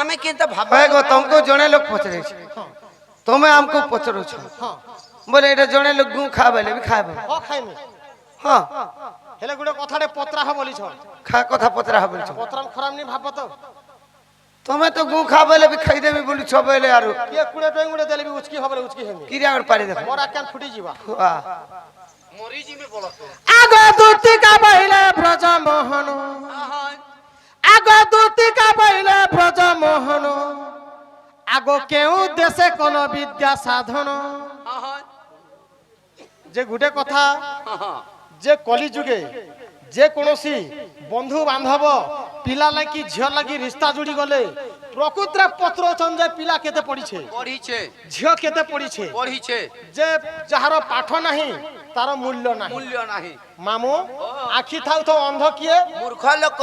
আমি কিন্তু ভাবে গো तुमको জনে লোক পচরে তুমি আমকো পচরো ছ বলে এটা জনে লোক গু খাবেলে বি খাবে হ খাইমি হ্যাঁ হেলে গুড়ে কথাটে পত্রা হ বলিছ খা কথা পচরা হবে পত্রাম খরাম নি ভাব তো তুমি তো গু খাবেলে বি খাই দেবি বলি ছ বেলে আর কে কুড়ে পেঙ্গুড়ে দেলে বি উচকি হবে উচকি হেমি কিরা আর পারি দেখো মোরা কেন ফুটি যাবা মরি জিমে বলো তো আগ দুতিকা বইলে ব্রজ মোহন আগ দুতিকা বইলে ব্রজ মোহন আগ কেউ দেশে কোন বিদ্যা সাধন যে গুটে কথা যে কলি যুগে যে কোনসি বন্ধু বান্ধব পিলা লাগি ঝিও লাগি রিস্তা জুড়ি গলে প্রকৃতরে পত্র চঞ্জে পিলা কেতে পড়িছে পড়িছে ঝিও কেতে পড়িছে পড়িছে যে যাহার পাঠ নাহি তার মূল্য নাহি মূল্য নাহি মামু আখি থাও তো অন্ধ কিয়ে মূর্খ লোক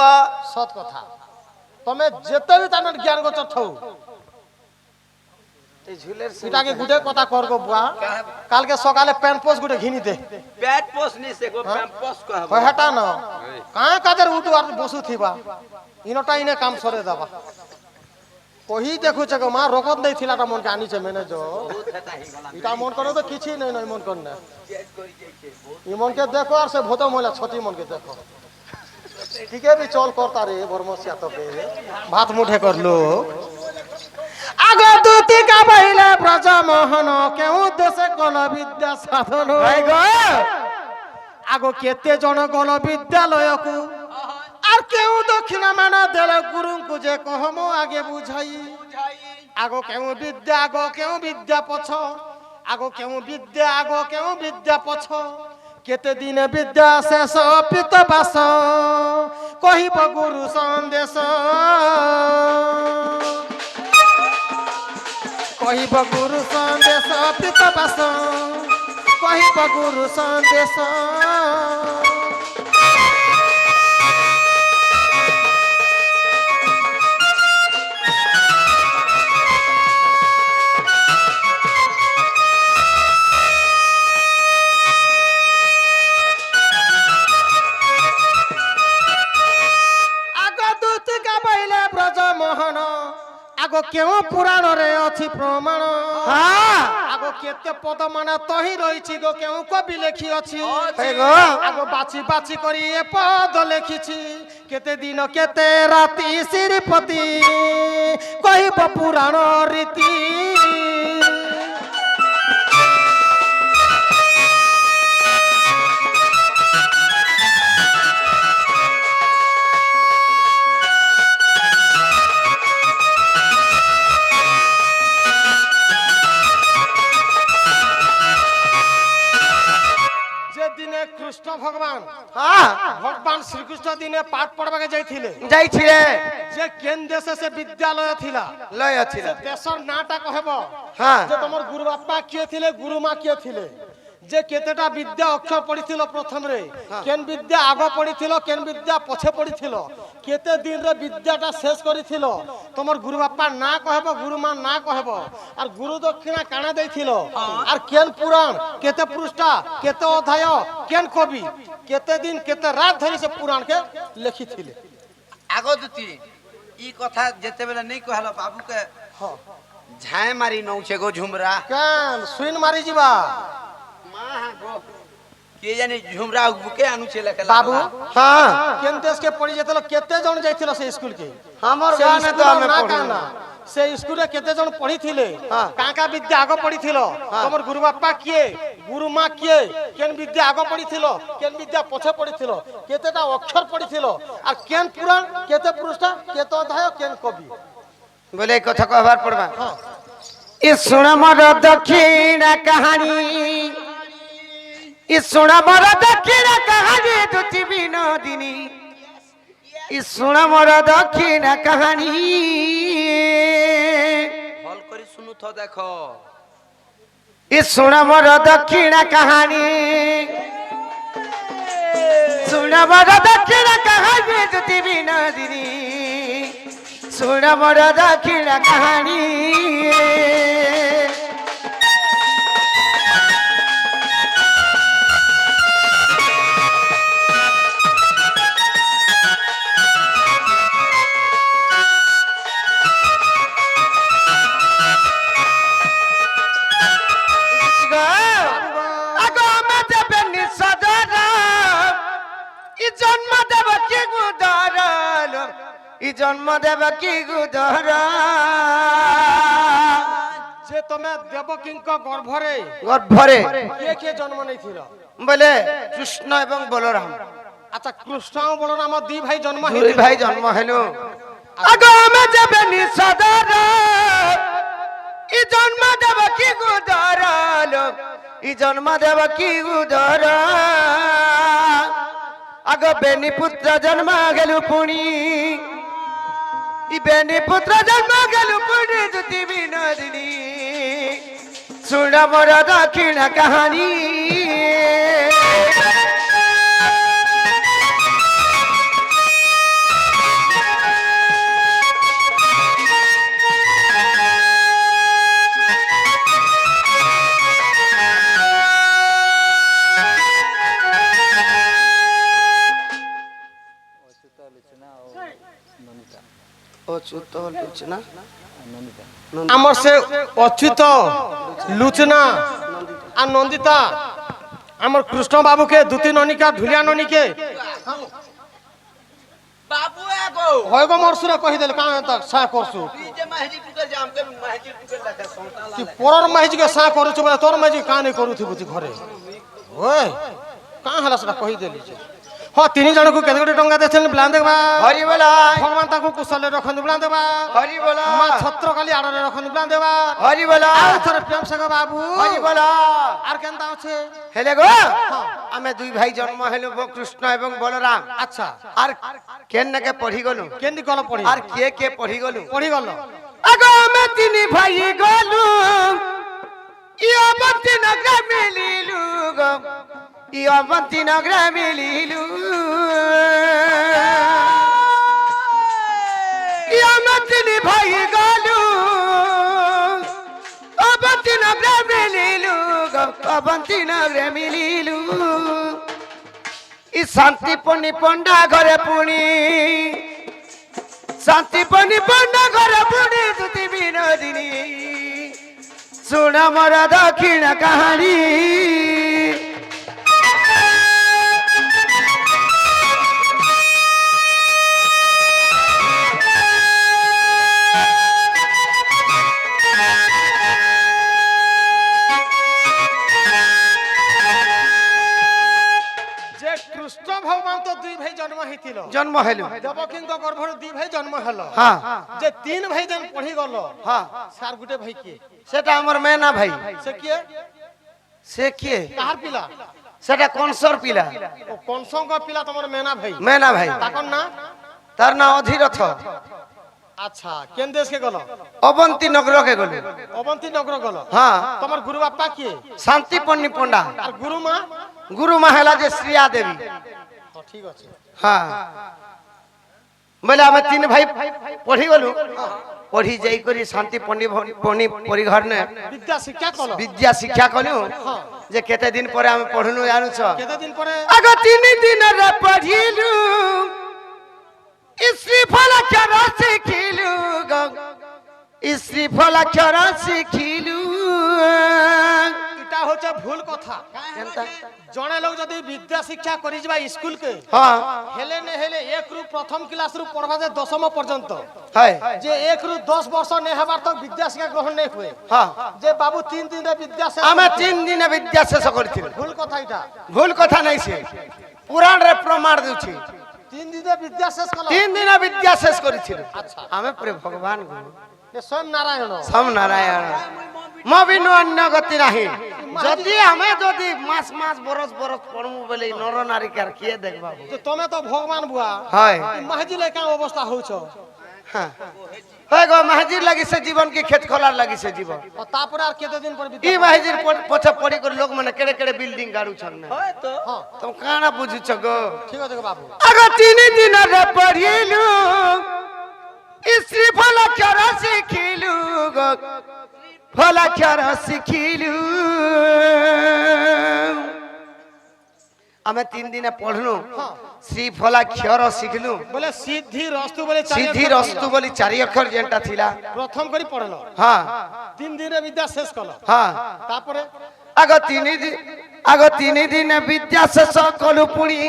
সৎ কথা তুমি যেতে বি তার জ্ঞান গোচর থাও এই ঝুলের সেটাকে গুটে কথা করবো বুয়া কালকে সকালে প্যান পোস গুটে ঘিনি দে পেট পোষ নি সে গো প্যাম্পস কহ হয় হাটা ন কাঁ কাদের উঠু আর বসু থিবা ইনটা ইনে কাম সরে দাবা কহি দেখুছে গো মা রকত নেই থিলাটা মনকে আনিছে ম্যানেজর এটা মন করে তো কিছুই নেই নয় মন করনে ই মনকে দেখো আর সে ভূত মহিলা ছটি মনকে দেখো ঠিক আছে চল করতা রে বর্মসিয়া তো ভাত মুঠে করলো আগ দুতিকা বইলে ব্রজ মোহন কেউ দেশে কোন বিদ্যা সাধন আগ কেতে জন কোন বিদ্যালয়কু আর কেউ দক্ষিণ মানা দেল গুরুଙ୍କୁ যে কহম আগে বুঝাই আগ কেউ বিদ্যা পছ আগ কেউ বিদ্যা পছ কেতে দিন বিদ্যা শেষ পিত বাস কহিব গুরু সন্দেশ কহিব গুরু সন্দেশ পিত বাস কহিব গুরু সন্দেশ আগ কেউ পুরাণ রে অছি প্রমাণ আগ কেতে পদ মানে তহি রইছি গো কেউ কবি লেখি অছি আগ বাছি বাছি করি এ পদ লেখিছি কেতে দিন কেতে রাতি শ্রীপতি কহিব পুরাণ রীতি কৃষ্ণ ভগবান ভগবান শ্রীকৃষ্ণ দিনে পাঠ পড়বাকে যাইছিলে যে কেন দেশে সে বিদ্যালয় থিলা লয় ছিল দেশর নাটা কহব হ্যাঁ যে তোমার গুরু বাপা কিয়ে থিলে গুরু মা কিয়ে থিলে যে কেতেটা বিদ্যা অক্ষর পড়িছিল প্রথম রে কেন বিদ্যা আগ পড়িছিল কেন বিদ্যা পছে পড়িছিল কেতে দিন রে বিদ্যাটা শেষ করিছিল তোমার গুরু বাপা না কহব গুরু মা না কহব আর গুরু দক্ষিণা কানা দেইছিল আর কেন পুরাণ কেতে পৃষ্ঠা কেতে অধ্যায় কেন কবি কেতে দিন কেতে রাত ধরি সে পুরাণ কে লিখিছিলে আগ দুতি ই কথা যেতে বেলা নাই কহল বাবু কে ঝায় মারি নউছে গো ঝুমরা কেন সুইন মারি ଯିବା के जाने झुमरा बुके आनुचे लखला बाबू हां केन देश के पड़ी जेतलो केते जण जाइथिलो से स्कूल के हमर गाने तो हमें पढ़ी से स्कूल रे केते जण पढ़ी थिले काका विद्या आगो पढ़ी थिलो तमर गुरु बापा किए गुरु मां किए केन विद्या आगो पढ़ी थिलो केन विद्या पछे पढ़ी थिलो केतेटा अक्षर पढ़ी थिलो आ केन पुराण केते पृष्ठा केते अध्याय केन कवि बोले कथा कहबार पड़बा ई सुन मोर दक्षिण कहानी ई सुन मोर दक्षिण कहानी दुति विनोदिनी ई सुन मोर दक्षिण कहानी हल करी सुनु थो देखो ई सुन मोर दक्षिण कहानी सुन मोर दक्षिण कहानी दुति विनोदिनी सुन मोर दक्षिण कहानी জন্ম দেব কি গুধর যে তুমি দেবকীঙ্ক গর্ভরে গর্ভরে কিয়ে কিয়ে জন্ম নেইছিল বলে কৃষ্ণ এবং বলরাম আচ্ছা কৃষ্ণ ও বলরাম দুই ভাই জন্ম দুই হইছিল ভাই জন্ম হলো আগ আমি যাবে নিঃসদর ই জন্ম দেব কি গুধর ই জন্ম দেব কি গুধর আগ বেনি পুত্র জন্ম গেলু পুনি ই বেনি পুত্র জন্ম গেলু পুনি জ্যোতি বিনোদিনী শুন মোর দক্ষিণ কাহানী অচ্যুত লুচনা আমার সে অচ্যুত লুচনা আর নন্দিতা আমার কৃষ্ণ বাবুকে দুতি ননিকা ঢুলিয়া ননিকে बाबू एगो হয় গো মোর সুরে কহি দেল কাঁ তা সা করছু डीजे महजी टुकल जाम के महजी टुकल लगा सोता তুই পরর মাইজিকে সা করছু বলে তোর মাইজি কাঁ নে করুথিবু তুই ঘরে ওই কাঁ হলা সেটা কহি দেলি হ তিনি জনকু কেতে কোটি টঙ্কা দেছেন প্লান দেখবা হরি বলা ভগবান তাকু কুশলে রখন্তু প্লান দেবা হরি বলা মা ছত্রকালী আড়রে রখন্তু প্লান দেবা হরি বলা আর থরে প্রেম সাগর বাবু হরি বলা আর কেনতা আছে হেলে গো আমি দুই ভাই জন্ম হলো কৃষ্ণ এবং বলরাম আচ্ছা আর কেন নাকে পড়ি গলু কেন্দি গল পড়ি আর কে পড়ি গলু পড়ি গল আগো আমি তিনি ভাই গলু ই অবন্তি নগর মিলিলু গো ই অবন্তি নগর মিলিলু ই আমি তিনি ভাই গলু অবন্তি নগর মিলিলু গো অবন্তি নগর মিলিলু ই শান্তি পনি পন্ডা ঘরে পুনি শান্তি পনি পন্ডা ঘরে পুনি জ্যোতি বিনোদিনী শুন মোর দক্ষিণ কাহানী যে কৃষ্ণ ভগবান তো দুই ভাই জন্ম হইছিল জন্ম হলো দেবকীঙ্ক গর্ভর দুই ভাই জন্ম হলো হ্যাঁ যে তিন ভাই যেন পড়ি গল হ্যাঁ সার গুটে ভাই কি সেটা আমার মেনা ভাই সে কি সে কে কাহার পিলা সেটা কনসর পিলা ও কনসঙ্গ পিলা তোমার মেনা ভাই মেনা ভাই তাকর না তার না অধীরথ আচ্ছা কেন দেশকে গল অবন্তী নগরকে গল অবন্তী নগর গল হ্যাঁ তোমার গুরু বাপ্পা কি শান্তি পন্নি পন্ডা আর গুরু মা গুরু মাহেলা যে শ্রিয়া দেবী ঠিক আছে হ্যাঁ বলে আমি তিন ভাই পড়ি গলু পড়ি যাই করি শান্তি পন্নি পরিঘর নে বিদ্যা শিক্ষা কল বিদ্যা শিক্ষা কলু যে কেতে দিন পরে আমি পড়নু জানুছ কেতে দিন পরে আগ তিন দিন রে পড়িলু শ্রীফল ক্ষর শিখিলু শ্রীফল ক্ষর শিখিলু এটা হচ্ছে ভুল কথা জনে লোক যদি বিদ্যা শিক্ষা করি যা স্কুল কে হ্যাঁ হেলে নে হেলে এক রু প্রথম ক্লাস রু পড়বা যে দশম পর্যন্ত হয় যে এক রু 10 বর্ষ নে হবার তক বিদ্যা শিক্ষা গ্রহণ নেই হুয়ে হ্যাঁ যে বাবু 3 দিনে বিদ্যা শেষ আমি 3 দিনে বিদ্যা শেষ করেছিল ভুল কথা এটা ভুল কথা নাই সে পুরাণ রে প্রমাণ দিছি 3 দিনে বিদ্যা শেষ কল 3 দিনে বিদ্যা শেষ করেছিল আমি পুরে ভগবান গুরু স্বয়ং নারায়ণ সম নারায়ণ মবিনু অন্য গতি নাহি যদি আমি যদি মাস মাস বরস বরস পড়মু বলে নর নারী কার কি দেখবা যে তুমি তো ভগবান বুয়া হয় মাহাজিলে কাম অবস্থা হউছ হ্যাঁ হয় গো মাহাজির লাগিছে জীবন কি ক্ষেত খোলার লাগিছে জীবন ও তারপরে আর কত দিন পরে ই বিদ্যা মাহাজির পছে পড়ি করে লোক মানে কেড়ে কেড়ে বিল্ডিং গাড়ুছন না হয় তো হ্যাঁ তুমি কানা বুঝুছ গো ঠিক আছে গো বাবু আগ 3 দিন রে পড়িলু শ্রীফল ক্ষর শিখিলু গো ফল ক্ষর শিখিলু আমি 3 দিনে পড়লু শ্রীফল ক্ষর শিখিলু বলে সিদ্ধি রস্তু বলে সিদ্ধি রস্তু বলি 4 অক্ষর যেটা ছিলা প্রথম করে পড়লো হ্যাঁ 3 দিনে বিদ্যা শেষ কল হ্যাঁ তারপরে আগ 3 দিনে বিদ্যা শেষ কলু পুনি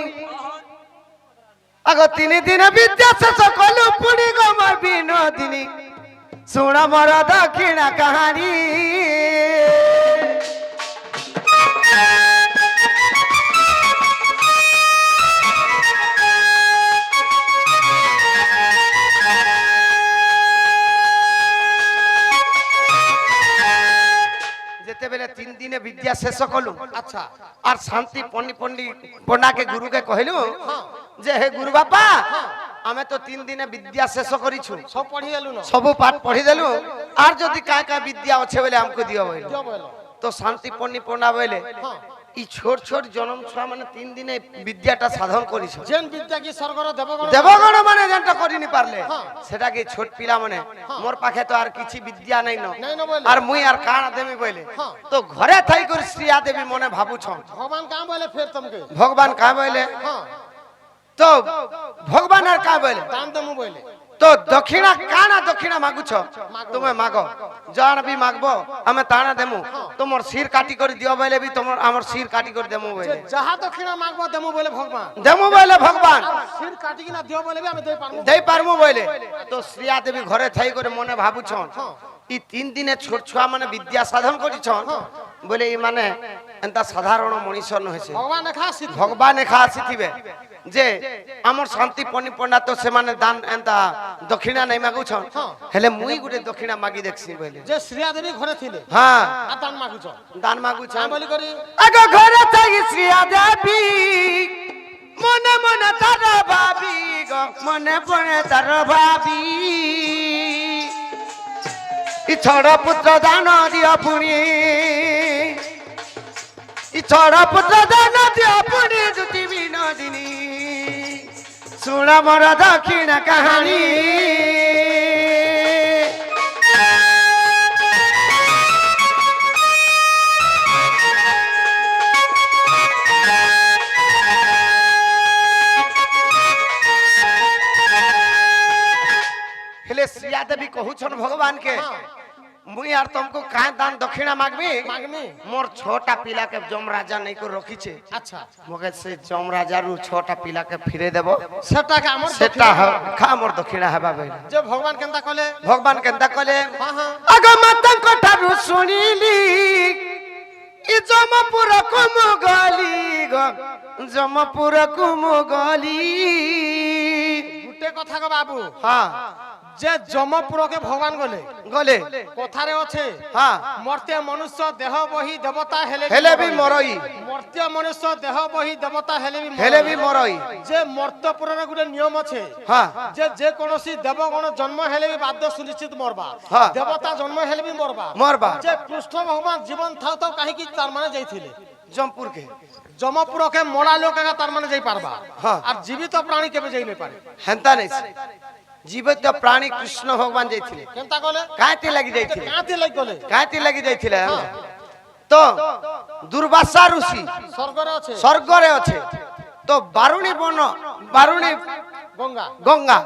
আগ 3 দিন বিদ্যা শেষ কলু পুনি গমার বিনোদিনী শুণ মোর দক্ষিণা কাহানি যেতেবেলে 3 দিনে বিদ্যা শেষ কলু আচ্ছা আর শান্তি পন্ডাকে গুরুকে কহিলু যে হে গুরু বাপা আমি তো 3 দিনে বিদ্যা শেষ করিছু সব পড়ি এলু না সবু পাঠ পড়ি দেলু আর যদি কায় কায় বিদ্যা আছে বলে আমকে দিও বলে দিও বলো তো শান্তি পন্ডা বলে ই ছোট ছোট জনম ছুয়া মানে 3 দিনে বিদ্যাটা সাধন করিছ যেন বিদ্যা কি স্বর্গর দেবগণ দেবগণ মানে যেটা করিনি পারলে সেটা কি ছোট পিলা মানে মোর পাখে তো আর কিছু বিদ্যা নাই ন নাই না বলে আর মুই আর কানা দেমি বলে তো ঘরে থাই করে শ্রিয়া দেবী মনে ভাবুছ ভগবান কাম বলে ফের তুমকে ভগবান কা বলে হ্যাঁ তো ভগবান আর কা বলে দান দেমু বলে তো দক্ষিণা কানা দক্ষিণা মাগুছ তুমি মাগো জান বি মাগবো আমি তানা দেমু তোমার শির কাটি করে দিও বলে বি তোমার আমার শির কাটি করে দেমু বলে যাহা দক্ষিণা মাগবো দেমু বলে ভগবান দেমু বলে ভগবান শির কাটি কিনা দিও বলে আমি দেই পারমু দেই পারমু বলে তো শ্রিয়া দেবী ঘরে থাই করে মনে ভাবুছন ই 3 দিনে ছোট ছুয়া মানে বিদ্যা সাধন করিছন বলে ই মানে এন্তা সাধারণ মনীষ নহছে ভগবান লেখা আছে ভগবান লেখা আসিথিবে যে আমার শান্তি পন্ডা তো সেমানে দান এন্তা দক্ষিণা নাই মাগুছন হেলে মুই গুটে দক্ষিণা মাগি দেখছি বলে যে শ্রিয়া দেবী ঘরে থিলে হ্যাঁ আর দান মাগুছ দান মাগুছন বলি করি আগো ঘরে থাকি শ্রিয়া দেবী মনে মনে তার ভাবি গো মনে মনে তার ভাবি ই ছড়া পুত্র দান দিও পুনি ই ছড়া পুত্র দান দিও পুনি জ্যোতি বিনোদিনী শুণ মোর দক্ষিণা কাহানি हेले श्रिया देवी कहूछन भगवान के मुई यार तुमको का दान दक्षिणा मांगबी मांगमी मोर छोटा पिला के जम राजा नहीं को रखी छे अच्छा मगे से जम राजा रु छोटा पिला के फिरे देबो সেটা কে আমার सेटा खा मोर दक्षिणा हेबा बे যে ভগবান কেনতা কলে भगवान केनता कहले हां हां अगो माता कोठारु सुनिली इ जमपुर कुमु गली गो जमपुर कुमु गली গুটে কথা গো বাবু हां যে জমপুরকে ভগবান গলে गले কথারে আছে हां মর্ত্য মনুষ্য দেহ বহি দেবতা हेले भी मरई মর্ত্য মনুষ্য দেহ বহি দেবতা हेले भी मरई যে মর্ত্যপুরের গুটে নিয়ম আছে हां যে কোনসি দেবগণ জন্ম হেলে বি বাধ্য সুনিশ্চিত মরবা হ্যাঁ। দেবতা জন্ম হেলে বি মরবা मरबा যে কৃষ্ণ ভগবান জীবন থাও তো কাহিকি তার মানে যাইছিলে जमपुर के জমপুরকে মরা লোকেরা তার মানে যাই পারবা হ্যাঁ। আর জীবিত প্রাণী কেবে যাই নাই পারে हेंता नहीं जीवित प्राणी कृष्ण भगवान जाइथिले কেনতা কলে काहेती लगी जाइथिले কাঁতে লাগ গলে काहेती लगी जाइथिले तो दुर्वासा ऋषि স্বর্গরে আছে स्वर्गरे আছে तो बारुणी बन बारुणी গঙ্গা गंगा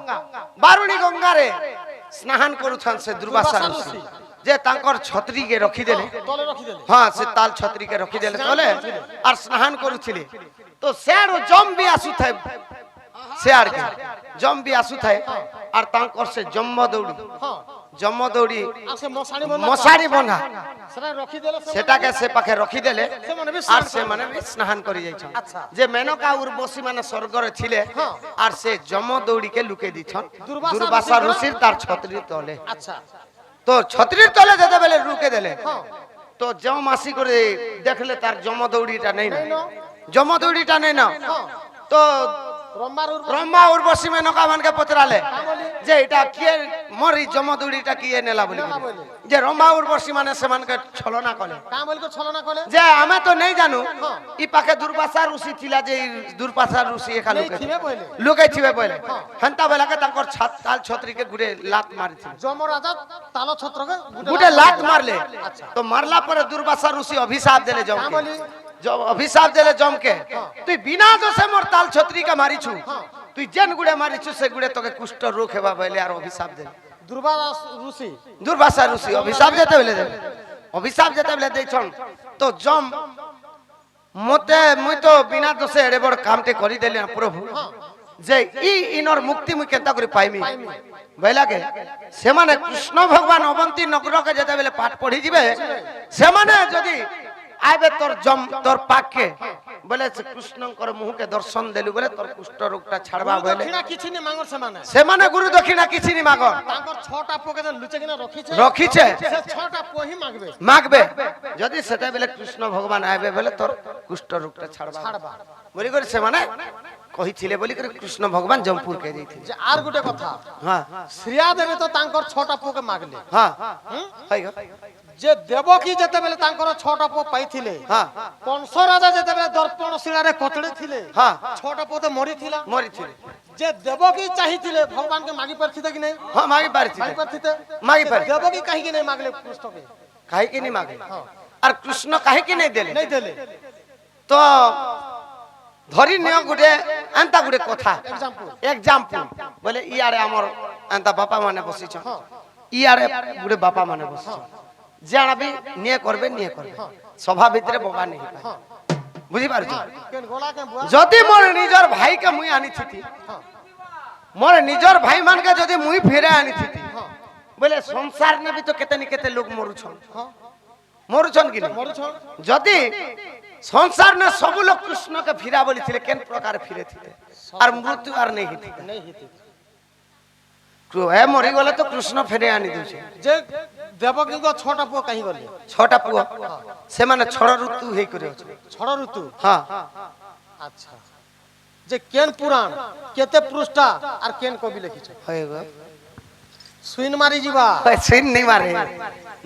बारुणी गंगा रे स्नान करूछन से दुर्वासा ऋषि जे तांकर छतरी के रखी देले তলে রাখি দেলে हाँ से ताल छतरी के रखी देले तले और स्नान करूथिले तो सेरो जम भी आसु थाए शेयर के जम भी आसु थाए और तांकर से जम्म दौड़ी হ্যাঁ जम्म दौड़ी আছে মশারি বন্ধা मशारी बंधा সেটা রাখি দেলে সেটাকে সে পাখে রখি দেলে ସେମାନେ ବି আর স্নান সে মানে भी স্নান করি যাইছন আচ্ছা। যে মেনকা উর্বশী মানে স্বর্গরে ছিলে হ্যাঁ। আর সে জম দৌড়িকে লুকে দিছন দুর্বাসা দুর্বাসা ঋষির ঋষির তার ছত্রির তলে আচ্ছা তো ছত্রির তলে যেতে বেলে রুকে দেলে হ্যাঁ তো জম মাসি করে দেখলে তার জম দৌড়িটা নেই না নেই না। জম দৌড়িটা নেই না হ্যাঁ তো ব্রহ্মার ব্রহ্মা উর্বশী মেনকা মানকে পচরালে বলি? যে এটা কিয়ে মরি জম দৌড়িটা কিয়ে নেলা বলি নেলা বলি। যে রম্মা উর্বশী মানে সেমানকে ছলনা কলে কাম বলকে ছলনা কলে যে আমি তো নেই জানু হ্যাঁ। ই পাখে দুর্বাসা ঋষি ছিলা যে দুর্বাসা ঋষি একা নেই লুকে থিবে বলে। লুকে থিবে বলে হেনতা বেলাকে তাঙ্কর ছাত তাল ছত্রিকে গুড়ে লাত মারিছিল যমরাজা তাল ছত্রকে গুড়ে লাত মারলে আচ্ছা। তো মারলা পরে দুর্বাসা ঋষি অভিশাপ দেলে কাম জমকে বলি? অভিশাপ দেলে জমকে তুই বিনা দোষে মোর তাল ছত্রিকে মারিছু হ্যাঁ। তুই যেন গুড়ে মারিছু সে গুড়ে তোকে কুষ্ঠ রোগ হেবা বলে আর অভিশাপ দেলে দুর্বাসা ঋষি দুর্বাসা ঋষি অভিশাপ যেতে বেলে দেবে অভিশাপ যেতে বেলে দেইছন তো জম মতে মুই তো বিনা দোষে এড়ে বড় কামটে করি দেলি না প্রভু যে ইনর মুক্তি মুই কেনতা করে পাইমি বইলাকে সেমানে কৃষ্ণ ভগবান অবন্তী নগরকে যেতেবেলে পাঠ পড়ি যাবে সেমানে যদি আইবে তোর পাককে বলে কৃষ্ণঙ্কর মুহকে দর্শন দেলু বলে তোর কুষ্ঠ রোগটা ছাড়বা বলে দক্ষিণা কিছু নি মাঙ্গর সেমানে গুরু দক্ষিণা কিছু নি মাগ তাঙ্কর 6টা পোকে লুচে কিনা রখিছে সে 6টা পোহি মাগবে মাগবে যদি সেটা বলে কৃষ্ণ ভগবান আইবে বলে তোর কুষ্ঠ রোগটা ছাড়বা বলি করে সেমানে কহিছিলে বলি করে কৃষ্ণ ভগবান জমপুর কে যাইছিল যে আর গুটে কথা হ্যাঁ শ্রিয়া দেবে তো তাঙ্কর 6টা পোকে মাগলে হ্যাঁ হই গো যে দেবকী যেতেবেলে তাঙ্কর 6টা পো পাইছিলে হ্যাঁ কংস রাজা যেতেবেলে দর্পণ শিଳାରେ কচড়ে ଥିଲେ হ্যাঁ 6টা পোতে মরিଥିଲା মরিছিল যে দেবকী চাহিଥିଲେ ভগবানকে মাগি পারছিতে কি নাই হ্যাঁ মাগি পারছি মাগি পারছিতে মাগি পারছি দেবকী কাহিকি নাই মাগলে কৃষ্ণকে কাहे की नहीं मांगे और कृष्ण काहे की नहीं देले নাই দেলে तो धरी नियो गुडे अंता गुडे कथा एग्जांपल बोले इयारे हमर अंता बापा माने बसी छ इयारे गुडे बापा माने बसी छ जाना भी निये करबे सभा भितरे बाबा नहीं बुझी पारछ কেন গোলা কে বুয়া जदि मोर निजर भाई के मुई आनी थी मोर निजर भाई मान के जदि मुई फेरे आनी थी बोले संसार ने भी तो केतनी केते लोग मरुछन मरुछन कि नहीं মরছ जदि संसार ने सब लोग कृष्ण के फिरा बोली थिले केन प्रकार फिरे थिले और मृत्यु और नहीं हिती নাই হিতে तो है मरी गले तो कृष्ण फेरे आनी दोछे যে দেবকী গো 6টা পো কাহি গলে छटा पुआ से माने छड़ ऋतु हेई करे अछि ছড় ঋতু हां আচ্ছা যে কেন পুরাণ কেতে পৃষ্ঠা আর কেন কবি লিখিছে होएगो সুইন মারি জিবা सीन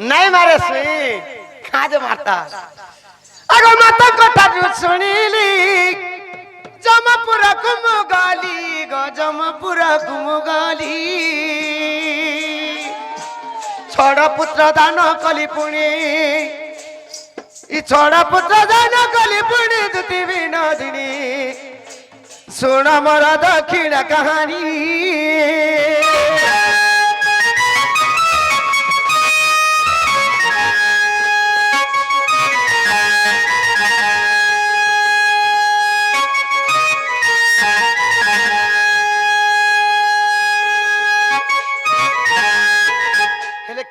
नहीं मारे सीन खाज मारता अगो माता कोठा जो सुनीली जमपुरा कुमुगाली गो जमपुरा कुमुगाली छोड़ा पुत्र दान कली पुणी ई छोड़ा पुत्र दान कली पुणी दुती विनोदिनी सुन मोर दक्षिण कहानी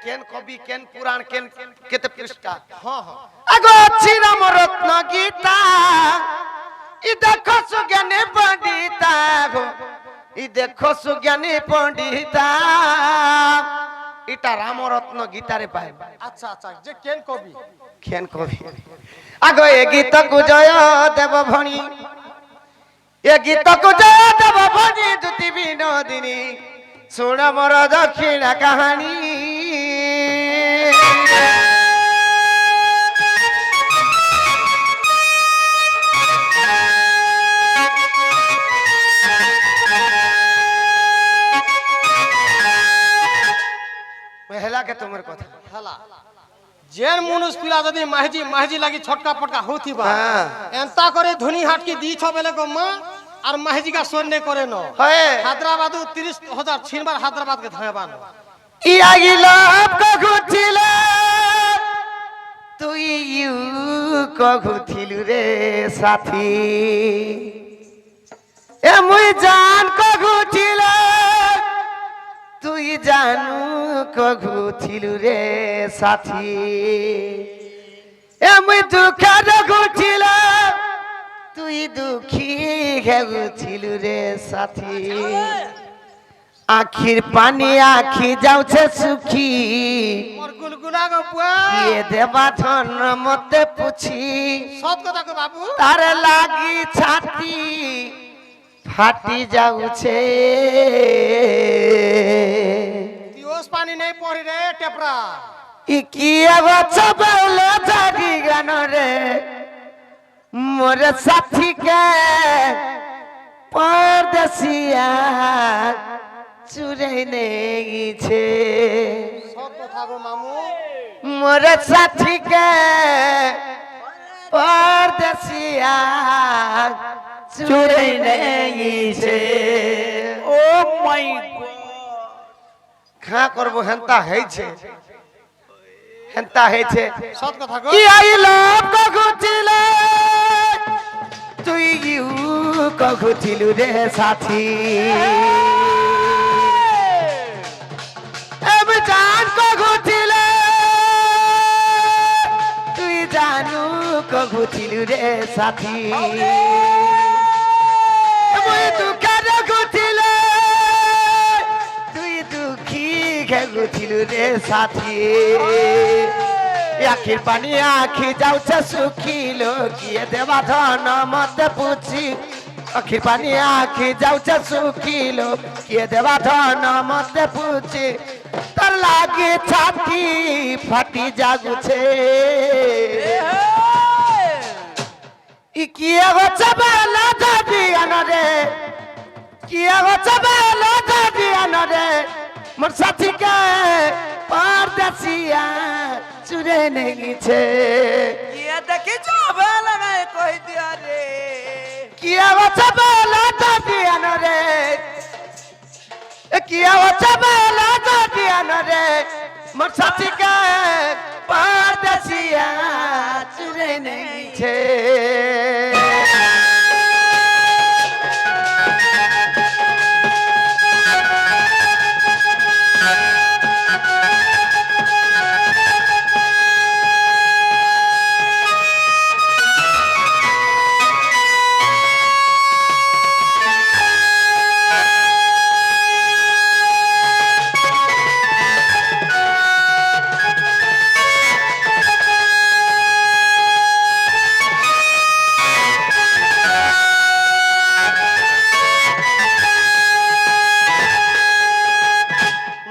केन कवि केन पुराण केन केते पृष्ठा हां हां अगो अछि राम रत्न गीता इ देखो सुज्ञानी पंडिता गो इ देखो सुज्ञानी पंडिता इटा राम रत्न गीता रे पाए আচ্ছা আচ্ছা যে কেন কবি केन कवि अगो ए गीत को जय देव भणी ए गीत को जय देव भणी दुति विनोदिनी सुन मोर दक्षिण कहानी पहला के तुमर कथा হেলা জেন মনুষ পিলা যদি মাহজি মাহজি লাগি ছটকা পটকা হউথিবা हां এন্তা করে ধনি হাট কি দি ছ বেলে গো মা আর মাহজি কা সন্নে করে ন है হায়দ্রাবাদ 30,000 छिनবার হায়দ্রাবাদ के धायबान इ आगिला को गुथिला तुई यू को गुथिलु रे साथी ए मुई जान को गुथिला तुई जानू को गुथिलु रे साथी ए मुई दुख रे गुथिला तुई दुखी के गुथिलु रे साथी आखिर पानी आखी जाऊ छे सुखी मोर गुलगुला गो बुआ ये देवा धन मते पूछी সৎ কথা গো বাবু तार लागी छाती फाटी जाऊ छे তিওস পানি নাই পড়ি রে টেপরা इ किया बच्चा बोले जागी गान रे मोर साथी के परदेसिया चुरे नहीं छे সৎ কথা গো মামু मोर साथी के परदेसिया चुरे नहीं छे ओ माय गॉड खा करबो हेंता है छे हेंता है छे সৎ কথা গো इ आई लव को गुटिले तुई यू কহুছিলু রে সাথী আমি জান কহুছিলে তুই জানু কহুছিলু রে সাথী মই দুঃখের গুছিলে তুই দুঃখী ঘেগুছিলু রে সাথী আখির পানি আখি যাচ্ছে শুখিল কিয়ে দেবা ধন মতে পুছি আখির পানি আখি যাচ্ছে শুখিল কিয়ে দেবা ধন মতে পুছি তার লাগে ছাতি ফাটি যাগুছে ই কিয়ে হচ্ছে বেলা দাবি আনরে কিয়ে হচ্ছে বেলা দাবি আনরে মোর সাথীকে পারদাসিয়া চুরে নেগিছে কিয়া দেখি চবেলা নাই কই দিয়া রে কিয়া হচ্ছে বেলা দাবি আনরে কিয়া হচ্ছে বেলা দাবি আনরে মোর সাথীকে পারদাসিয়া চুরে নেগিছে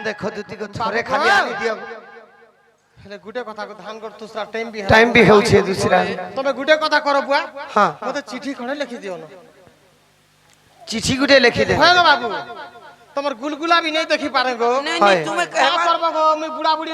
देखो दुती को थोड़े खाली आनी दियो ହେଲେ ଗୁଟେ କଥା ଧାନ କର ତୁସରା टाइम भी होउछे दूसरा ତମେ ଗୁଟେ କଥା କର ବୁଆ हां ମତେ ଚିଠି ଖଣ୍ଡେ ଲେଖି ଦିଅ ନା चिट्ठी गुटे लिखी दे হয় না বাবু তোমার গুলগুলা भी नहीं देखी पारे गो नहीं नहीं तुम्हें क्या कहवा करबो गो मैं बुढ़ा बुढ़ी